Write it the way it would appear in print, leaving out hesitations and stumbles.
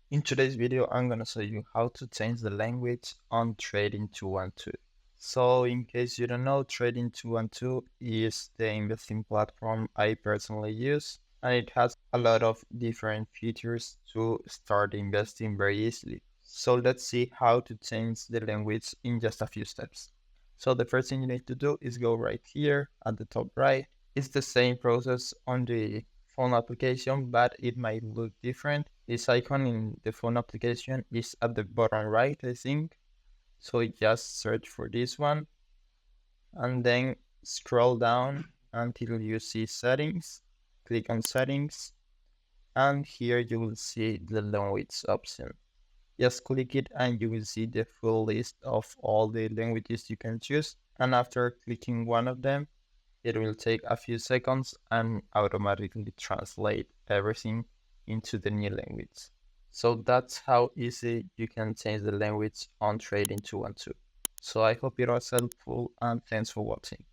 In today's video, I'm gonna show you how to change the language on Trading 212. So in case you don't know, Trading 212 is the investing platform I personally use, and it has a lot of different features to start investing very easily. So let's see how to change the language in just a few steps. So the first thing you need to do is go right here at the top right. It's the same process on the phone application, but it might look different. This icon in the phone application is at the bottom right, I think. So just search for this one and then scroll down until you see settings. Click on settings, and here you will see the language option. Just click it and you will see the full list of all the languages you can choose. And after clicking one of them, it will take a few seconds and automatically translate everything into the new language. So that's how easy you can change the language on Trading 212. So I hope it was helpful and thanks for watching.